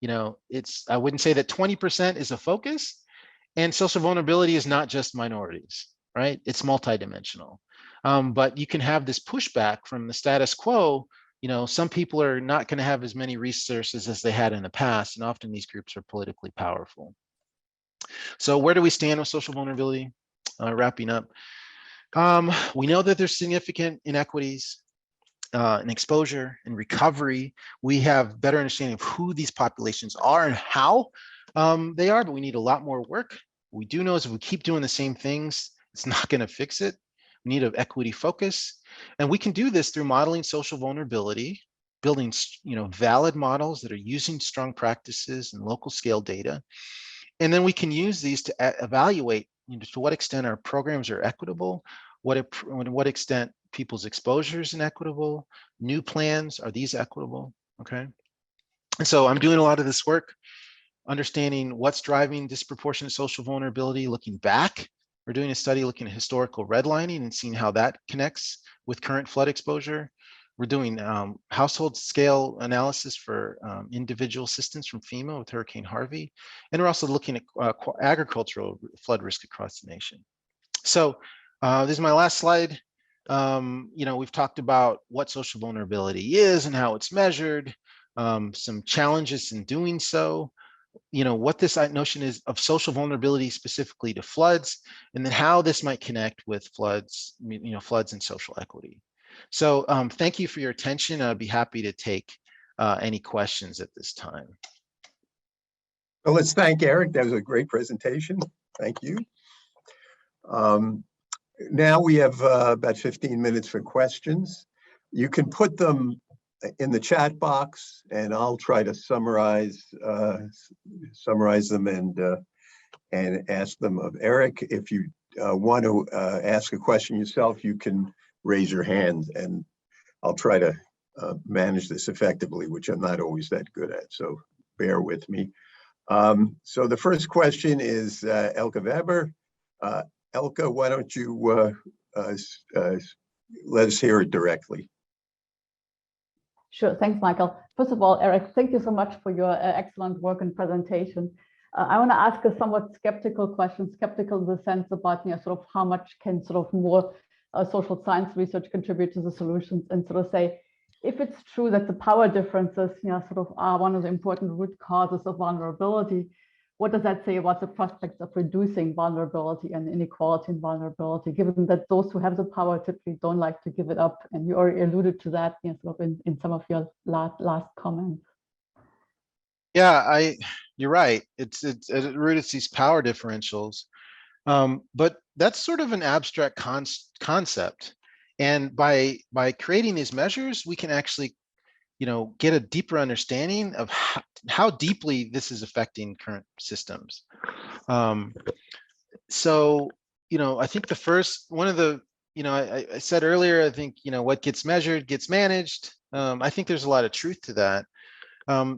S2: I wouldn't say that 20% is a focus, and social vulnerability is not just minorities. Right? It's multidimensional. But you can have this pushback from the status quo. Some people are not going to have as many resources as they had in the past, and often these groups are politically powerful. So where do we stand with social vulnerability? Wrapping up. We know that there's significant inequities in exposure and recovery. We have better understanding of who these populations are and how they are, but we need a lot more work. What we do know is if we keep doing the same things, it's not going to fix it. We need an equity focus, and we can do this through modeling social vulnerability, building valid models that are using strong practices and local scale data, and then we can use these to evaluate to what extent our programs are equitable, what extent people's exposure is inequitable, new plans, are these equitable? Okay, and so I'm doing a lot of this work, understanding what's driving disproportionate social vulnerability, looking back. We're doing a study looking at historical redlining and seeing how that connects with current flood exposure. We're doing household scale analysis for individual assistance from FEMA with Hurricane Harvey. And we're also looking at agricultural flood risk across the nation. So this is my last slide. We've talked about what social vulnerability is and how it's measured, some challenges in doing so. What this notion is of social vulnerability specifically to floods, and then how this might connect with floods, floods and social equity. So thank you for your attention. I'd be happy to take any questions at this time.
S1: Well, let's thank Eric. That was a great presentation. Thank you. Now we have about 15 minutes for questions. You can put them in the chat box, and I'll try to summarize them and ask them of Eric. If you want to ask a question yourself, you can raise your hand, and I'll try to manage this effectively, which I'm not always that good at, so bear with me. So the first question is Elke Weber. Elke, why don't you let us hear it directly?
S3: Sure, thanks, Michael. First of all, Eric, thank you so much for your excellent work and presentation. I want to ask a somewhat skeptical question, skeptical in the sense about sort of how much can sort of more social science research contribute to the solutions, and sort of say, if it's true that the power differences sort of are one of the important root causes of vulnerability, what does that say about the prospects of reducing vulnerability and inequality and vulnerability, given that those who have the power typically don't like to give it up? And you already alluded to that sort of in some of your last comments.
S2: Yeah, you're right. It's at its root, it's these power differentials. But that's sort of an abstract concept. And by creating these measures, we can actually, get a deeper understanding of how deeply this is affecting current systems. So, I think the first one of the, I said earlier, I think, what gets measured gets managed. I think there's a lot of truth to that.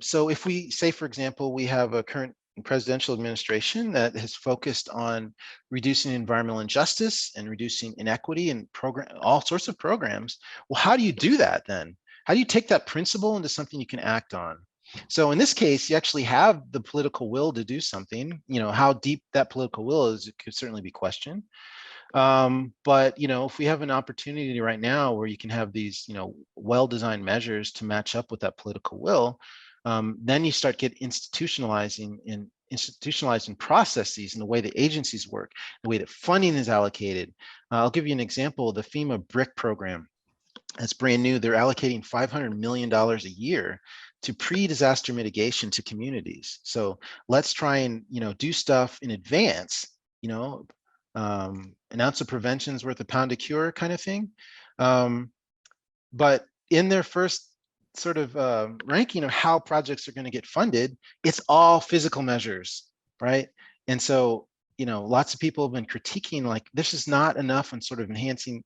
S2: So if we say, for example, we have a current presidential administration that has focused on reducing environmental injustice and reducing inequity and all sorts of programs, well, how do you do that then? How do you take that principle into something you can act on? So in this case, you actually have the political will to do something. How deep that political will is, it could certainly be questioned. But if we have an opportunity right now where you can have these well-designed measures to match up with that political will, then you start institutionalizing processes in the way the agencies work, the way that funding is allocated. I'll give you an example. The FEMA BRIC program, that's brand new. They're allocating $500 million a year to pre-disaster mitigation to communities. So let's try and do stuff in advance. An ounce of prevention is worth a pound of cure kind of thing. But in their first sort of ranking of how projects are going to get funded, it's all physical measures, right? And so, lots of people have been critiquing, like, this is not enough on sort of enhancing,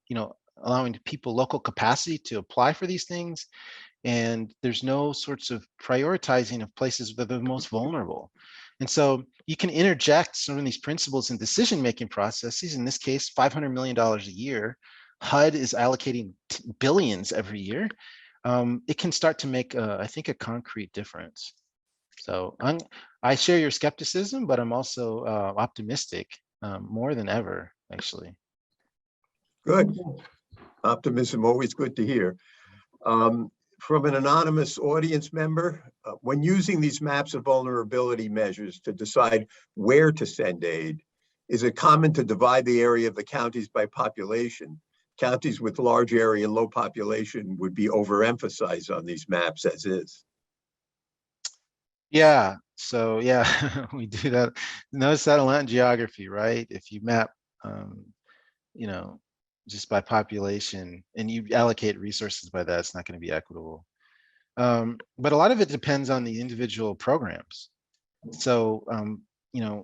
S2: allowing people local capacity to apply for these things. And there's no sorts of prioritizing of places that are the most vulnerable. And so you can interject some of these principles in decision-making processes. In this case, $500 million a year. HUD is allocating billions every year. It can start to make, I think, a concrete difference. So I share your skepticism, but I'm also optimistic more than ever, actually.
S1: Good. Optimism, always good to hear. From an anonymous audience member, when using these maps of vulnerability measures to decide where to send aid, is it common to divide the area of the counties by population? Counties with large area and low population would be overemphasized on these maps as is.
S2: Yeah, so yeah, we do that. Notice that a lot in geography, right? If you map, just by population and you allocate resources by that, it's not going to be equitable. But a lot of it depends on the individual programs. So,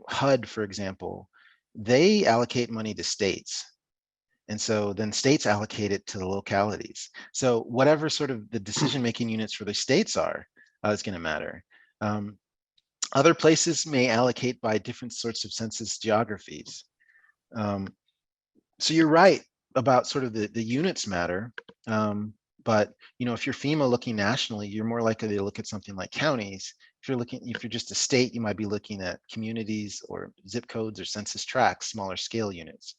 S2: HUD, for example, they allocate money to states. And so then states allocate it to the localities. So whatever sort of the decision-making units for the states are, is going to matter. Other places may allocate by different sorts of census geographies. So you're right about sort of the units matter. But if you're FEMA looking nationally, you're more likely to look at something like counties. If you're just a state, you might be looking at communities or zip codes or census tracts, smaller scale units.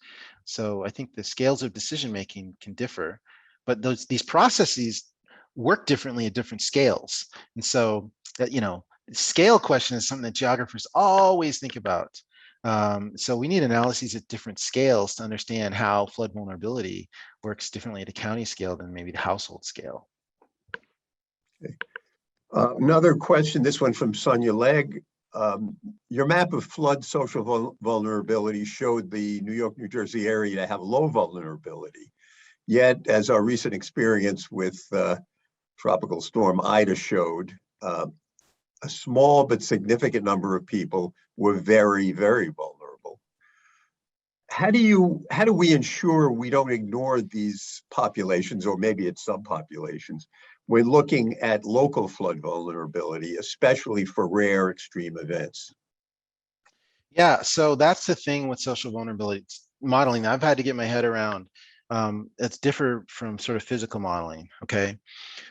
S2: So I think the scales of decision making can differ, but these processes work differently at different scales. And so that scale question is something that geographers always think about. So we need analyses at different scales to understand how flood vulnerability works differently at a county scale than maybe the household scale.
S1: Okay. Another question, this one from Sonia Legg. Your map of flood social vulnerability showed the New York, New Jersey area to have low vulnerability. Yet, as our recent experience with Tropical Storm Ida showed, a small but significant number of people were very, very vulnerable. How do we ensure we don't ignore these populations, or maybe it's subpopulations, when looking at local flood vulnerability, especially for rare extreme events?
S2: Yeah, so that's the thing with social vulnerability modeling I've had to get my head around. It's different from sort of physical modeling, okay?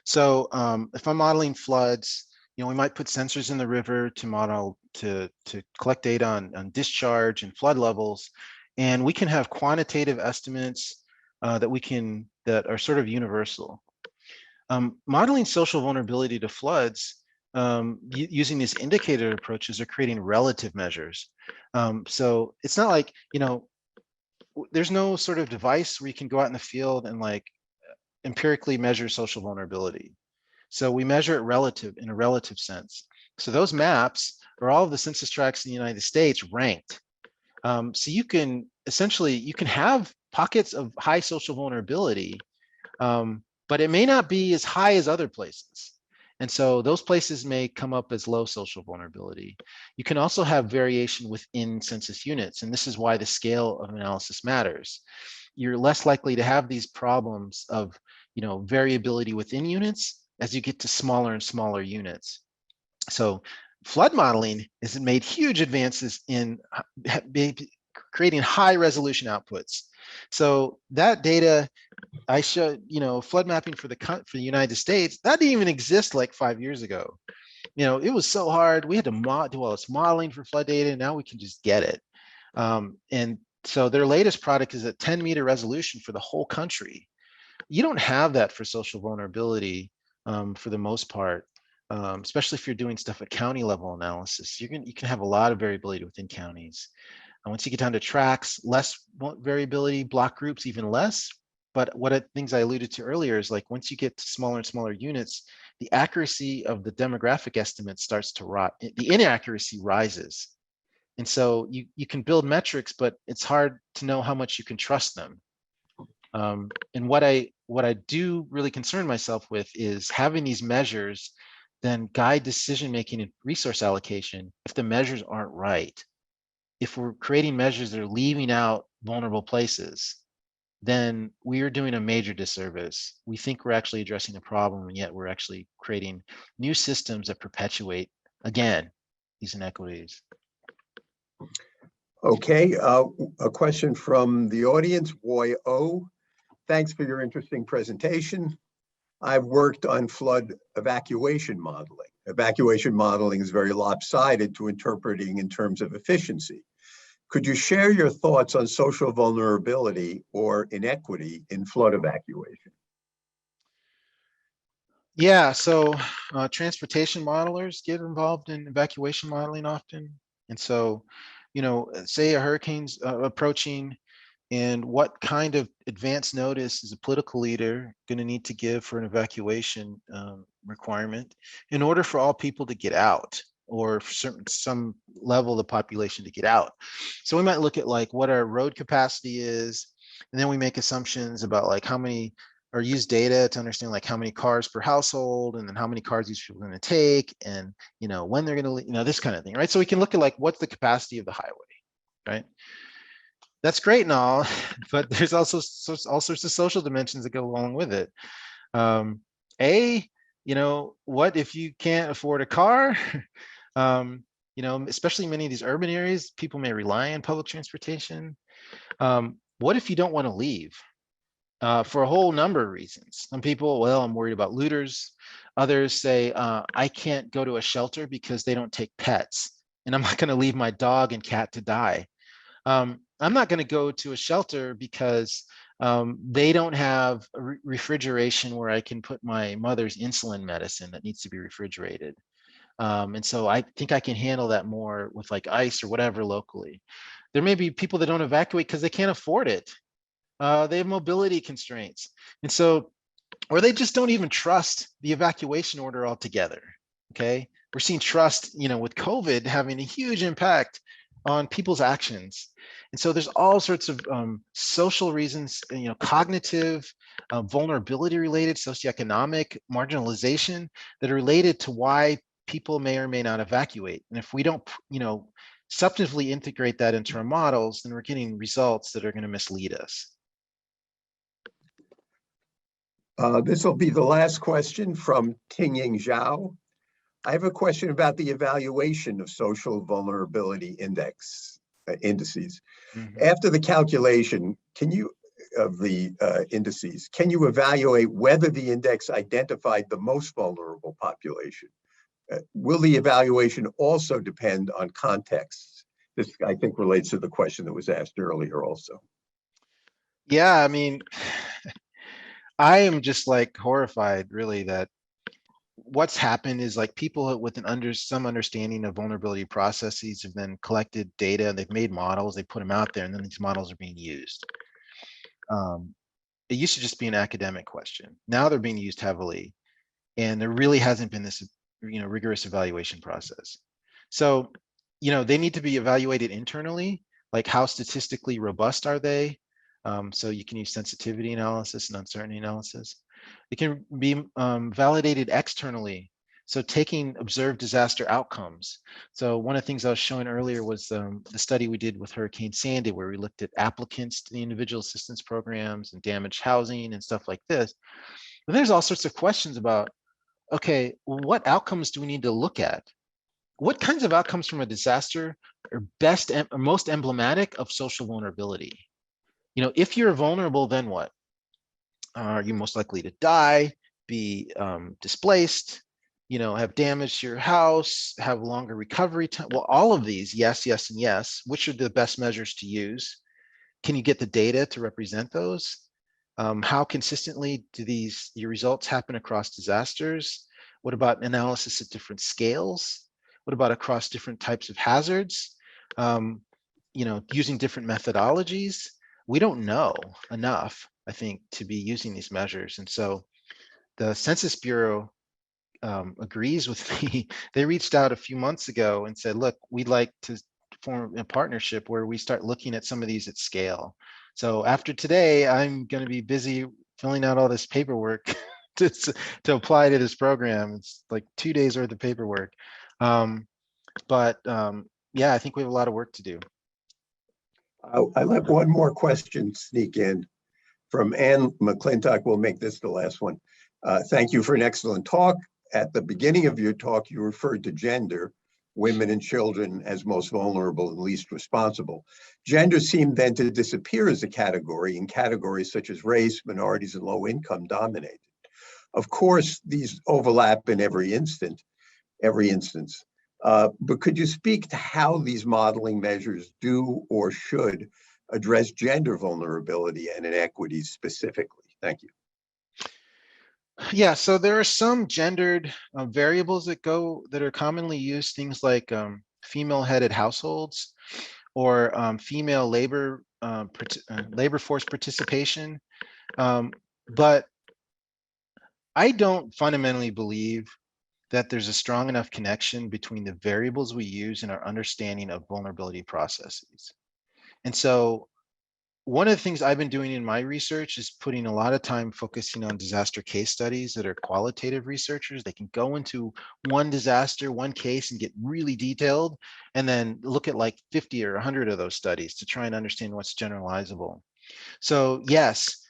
S2: So if I'm modeling floods, we might put sensors in the river to model, to collect data on discharge and flood levels. And we can have quantitative estimates that are sort of universal. Modeling social vulnerability to floods using these indicator approaches are creating relative measures. So it's not like, there's no sort of device where you can go out in the field and like empirically measure social vulnerability. So we measure it in a relative sense. So those maps are all of the census tracts in the United States ranked. So you can have pockets of high social vulnerability, but it may not be as high as other places. And so those places may come up as low social vulnerability. You can also have variation within census units, and this is why the scale of analysis matters. You're less likely to have these problems of variability within units as you get to smaller and smaller units. So flood modeling has made huge advances in creating high resolution outputs. So that data I showed, flood mapping for the United States, that didn't even exist like 5 years ago. It was so hard. We had to do all this modeling for flood data, and now we can just get it. And so their latest product is at 10-meter resolution for the whole country. You don't have that for social vulnerability for the most part, especially if you're doing stuff at county level analysis. You can have a lot of variability within counties. And once you get down to tracts, less variability, block groups, even less. But things I alluded to earlier is like once you get to smaller and smaller units, the accuracy of the demographic estimate starts to rise. The inaccuracy rises. And so you can build metrics, but it's hard to know how much you can trust them. And what I do really concern myself with is having these measures then guide decision making and resource allocation if the measures aren't right. If we're creating measures that are leaving out vulnerable places, then we are doing a major disservice. We think we're actually addressing the problem, and yet we're actually creating new systems that perpetuate, again, these inequities.
S1: Okay, a question from the audience, Roy O. Thanks for your interesting presentation. I've worked on flood evacuation modeling. Evacuation modeling is very lopsided to interpreting in terms of efficiency. Could you share your thoughts on social vulnerability or inequity in flood evacuation?
S2: Yeah, so transportation modelers get involved in evacuation modeling often. And so, say a hurricane's approaching, and what kind of advance notice is a political leader going to need to give for an evacuation requirement in order for all people to get out, or for some level of the population to get out? So we might look at like what our road capacity is, and then we make assumptions about like how many, or use data to understand like how many cars per household, and then how many cars these people are going to take, and when they're going to, this kind of thing, right? So we can look at like what's the capacity of the highway, right? That's great and all, but there's also all sorts of social dimensions that go along with it. What if you can't afford a car? Especially many of these urban areas, people may rely on public transportation. What if you don't want to leave? For a whole number of reasons. Some people, well, I'm worried about looters. Others say, I can't go to a shelter because they don't take pets, and I'm not going to leave my dog and cat to die. I'm not going to go to a shelter because they don't have refrigeration where I can put my mother's insulin medicine that needs to be refrigerated. And so I think I can handle that more with like ice or whatever locally. There may be people that don't evacuate because they can't afford it. They have mobility constraints. And so, or they just don't even trust the evacuation order altogether. Okay. We're seeing trust, with COVID having a huge impact on people's actions. And so there's all sorts of social reasons, cognitive, vulnerability related, socioeconomic, marginalization that are related to why people may or may not evacuate. And if we don't, substantively integrate that into our models, then we're getting results that are going to mislead us.
S1: This will be the last question from Tingying Zhao. I have a question about the evaluation of social vulnerability indices.
S2: Mhm.
S1: After the calculation, of the indices, can you evaluate whether the index identified the most vulnerable population? Will the evaluation also depend on context? This, I think, relates to the question that was asked earlier also.
S2: Yeah, I mean, I am just like horrified really that what's happened is like people with some understanding of vulnerability processes have then collected data, they've made models, they put them out there, and then these models are being used. It used to just be an academic question. Now they're being used heavily, and there really hasn't been this, rigorous evaluation process. So, they need to be evaluated internally, like how statistically robust are they? So you can use sensitivity analysis and uncertainty analysis. It can be validated externally. So taking observed disaster outcomes. So one of the things I was showing earlier was the study we did with Hurricane Sandy, where we looked at applicants to the individual assistance programs and damaged housing and stuff like this. But there's all sorts of questions about, okay, what outcomes do we need to look at? What kinds of outcomes from a disaster are best or most emblematic of social vulnerability? If you're vulnerable, then what? Are you most likely to die, be displaced, have damage to your house, have longer recovery time? Well, all of these, yes, yes, and yes. Which are the best measures to use? Can you get the data to represent those? How consistently do your results happen across disasters? What about analysis at different scales? What about across different types of hazards? Using different methodologies? We don't know enough, I think, to be using these measures. And so the Census Bureau agrees with me. They reached out a few months ago and said, look, we'd like to form a partnership where we start looking at some of these at scale. So after today, I'm going to be busy filling out all this paperwork to apply to this program. It's like 2 days worth of paperwork. Yeah, I think we have a lot of work to do.
S1: I let one more question sneak in from Ann McClintock. We'll make this the last one. Thank you for an excellent talk. At the beginning of your talk, you referred to gender, women and children as most vulnerable and least responsible. Gender seemed then to disappear as a category, and categories such as race, minorities, and low income dominated. Of course, these overlap in every instance. But could you speak to how these modeling measures do or should address gender vulnerability and inequities specifically? Thank you.
S2: Yeah, so there are some gendered variables that are commonly used, things like female-headed households or female labor force participation. But I don't fundamentally believe that there's a strong enough connection between the variables we use and our understanding of vulnerability processes. And so one of the things I've been doing in my research is putting a lot of time focusing on disaster case studies that are qualitative researchers. They can go into one disaster, one case, and get really detailed, and then look at like 50 or 100 of those studies to try and understand what's generalizable. So yes,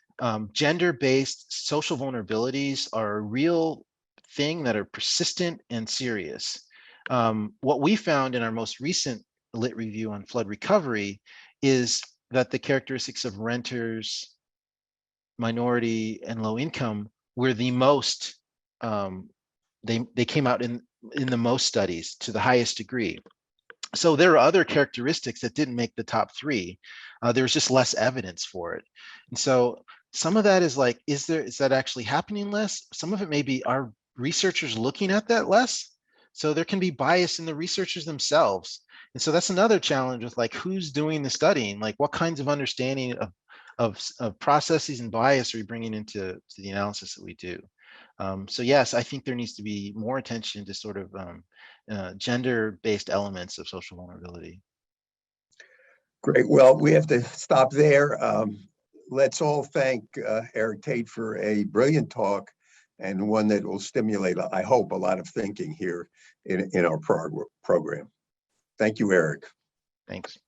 S2: gender-based social vulnerabilities are a real thing that are persistent and serious. What we found in our most recent lit review on flood recovery is that the characteristics of renters, minority, and low income were the most, they came out in the most studies to the highest degree. So there are other characteristics that didn't make the top 3. There was just less evidence for it. And so some of that is like, is that actually happening less? Some of it may be our researchers looking at that less. So there can be bias in the researchers themselves. And so that's another challenge with like, who's doing the studying? Like what kinds of understanding of processes and bias are we bringing into the analysis that we do? So yes, I think there needs to be more attention to sort of gender-based elements of social vulnerability.
S1: Great. Well, we have to stop there. Let's all thank Eric Tate for a brilliant talk and one that will stimulate, I hope, a lot of thinking here in our program. Thank you, Eric.
S2: Thanks.